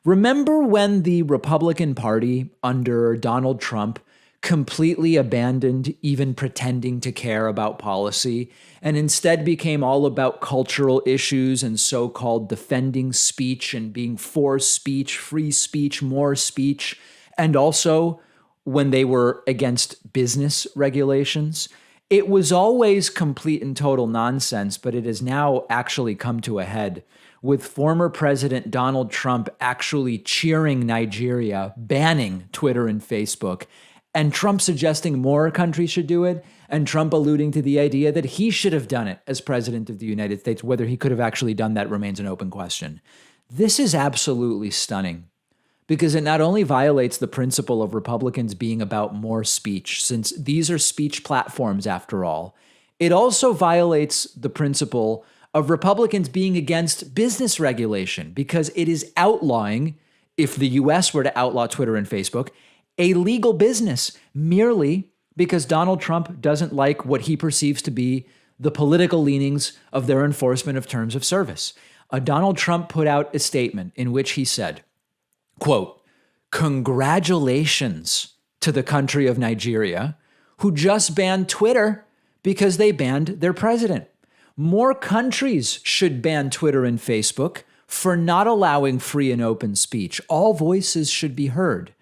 Remember when the Republican Party under Donald Trump completely abandoned even pretending to care about policy and instead became all about cultural issues and so-called defending speech and being for speech, free speech, more speech, and also when they were against business regulations? It was always complete and total nonsense, but it has now actually come to a head with former President Donald Trump actually cheering Nigeria, banning Twitter and Facebook, and Trump suggesting more countries should do it, and Trump alluding to the idea that he should have done it as president of the United States. Whether he could have actually done that remains an open question. This is absolutely stunning because it not only violates the principle of Republicans being about more speech, since these are speech platforms after all, it also violates the principle of Republicans being against business regulation because it is outlawing, if the US were to outlaw Twitter and Facebook, a legal business merely because Donald Trump doesn't like what he perceives to be the political leanings of their enforcement of terms of service. Donald Trump put out a statement in which he said, quote, "Congratulations to the country of Nigeria, who just banned Twitter because they banned their president. More countries should ban Twitter and Facebook for not allowing free and open speech. All voices should be heard.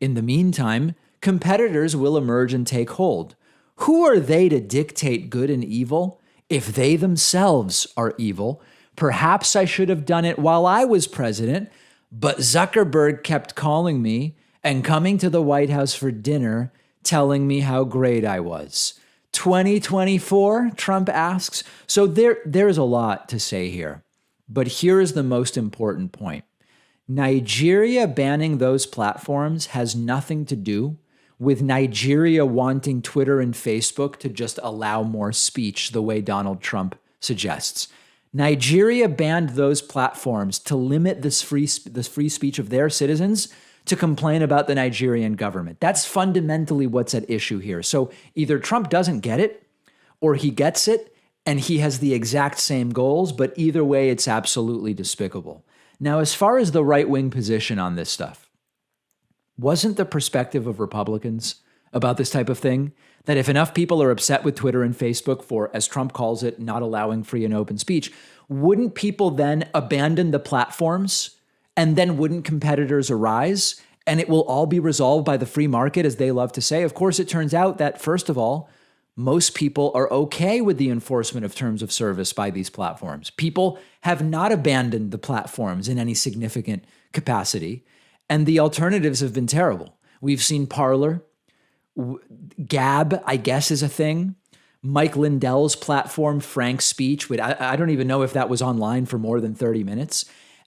In the meantime, competitors will emerge and take hold. Who are they to dictate good and evil if they themselves are evil? Perhaps I should have done it while I was president, but Zuckerberg kept calling me and coming to the White House for dinner, telling me how great I was." 2024, Trump asks. So there's a lot to say here, but here is the most important point. Nigeria banning those platforms has nothing to do with Nigeria wanting Twitter and Facebook to just allow more speech the way Donald Trump suggests. Nigeria banned those platforms to limit this free speech of their citizens to complain about the Nigerian government. That's fundamentally what's at issue here. So either Trump doesn't get it or he gets it and he has the exact same goals, but either way, it's absolutely despicable. Now, as far as the right-wing position on this stuff, wasn't the perspective of Republicans about this type of thing that if enough people are upset with Twitter and Facebook for, as Trump calls it, not allowing free and open speech, wouldn't people then abandon the platforms and then wouldn't competitors arise and it will all be resolved by the free market, as they love to say? Of course, it turns out that, first of all, most people are okay with the enforcement of terms of service by these platforms. People have not abandoned the platforms in any significant capacity, and the alternatives have been terrible. We've seen Parler, Gab, I guess, is a thing. Mike Lindell's platform, Frank Speech, I don't even know if that was online for more than 30 minutes.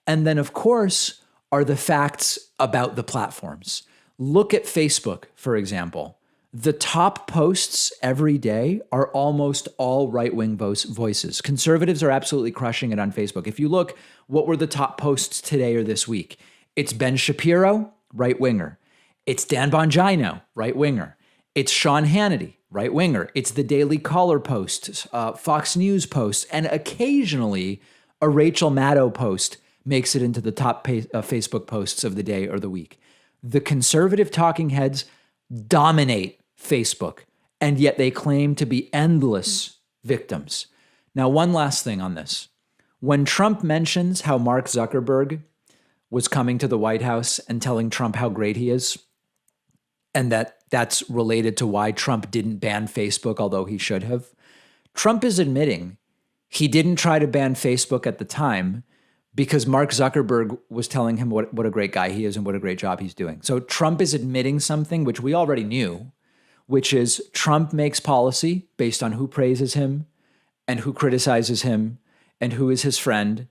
And then, of course, are the facts about the platforms. Look at Facebook, for example. The top posts every day are almost all right-wing voices. Conservatives are absolutely crushing it on Facebook. If you look, what were the top posts today or this week? It's Ben Shapiro, right-winger. It's Dan Bongino, right-winger. It's Sean Hannity, right-winger. It's the Daily Caller post, Fox News post, and occasionally a Rachel Maddow post makes it into the top Facebook posts of the day or the week. The conservative talking heads dominate Facebook, and yet they claim to be endless victims. Now, one last thing on this. When Trump mentions how Mark Zuckerberg was coming to the White House and telling Trump how great he is, and that's related to why Trump didn't ban Facebook, although he should have, Trump is admitting he didn't try to ban Facebook at the time because Mark Zuckerberg was telling him what a great guy he is and what a great job he's doing. So Trump is admitting something which we already knew, which is Trump makes policy based on who praises him and who criticizes him and who is his friend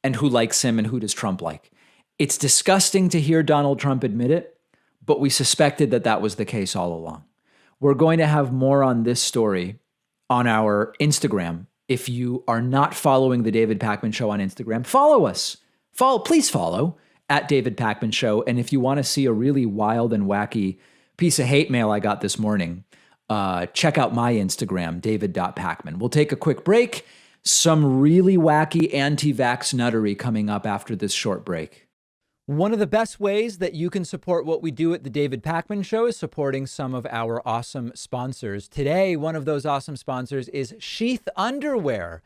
and who likes him and who does Trump like. It's disgusting to hear Donald Trump admit it, but we suspected that that was the case all along. We're going to have more on this story on our Instagram. If you are not following the David Pakman Show on Instagram, follow us. Please follow at David Pakman Show. And if you want to see a really wild and wacky piece of hate mail I got this morning, check out my Instagram, david.pakman. We'll take a quick break. Some really wacky anti-vax nuttery coming up after this short break. One of the best ways that you can support what we do at the David Pakman Show is supporting some of our awesome sponsors. Today, one of those awesome sponsors is Sheath Underwear.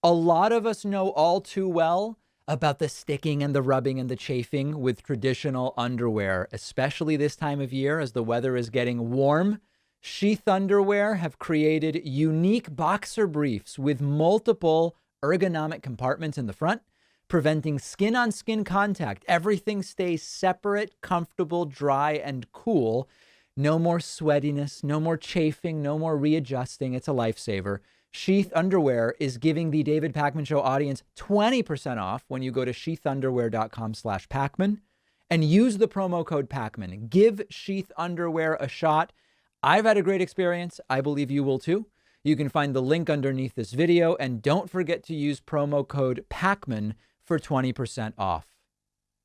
A lot of us know all too well about the sticking and the rubbing and the chafing with traditional underwear, especially this time of year as the weather is getting warm. Sheath Underwear have created unique boxer briefs with multiple ergonomic compartments in the front, preventing skin-on-skin contact. Everything stays separate, comfortable, dry, and cool. No more sweatiness, no more chafing, no more readjusting. It's a lifesaver. Sheath Underwear is giving the David Pakman Show audience 20% off when you go to sheathunderwear.com/Pakman and use the promo code Pakman. Give Sheath Underwear a shot. I've had a great experience. I believe you will too. You can find the link underneath this video, and don't forget to use promo code Pakman for 20% off.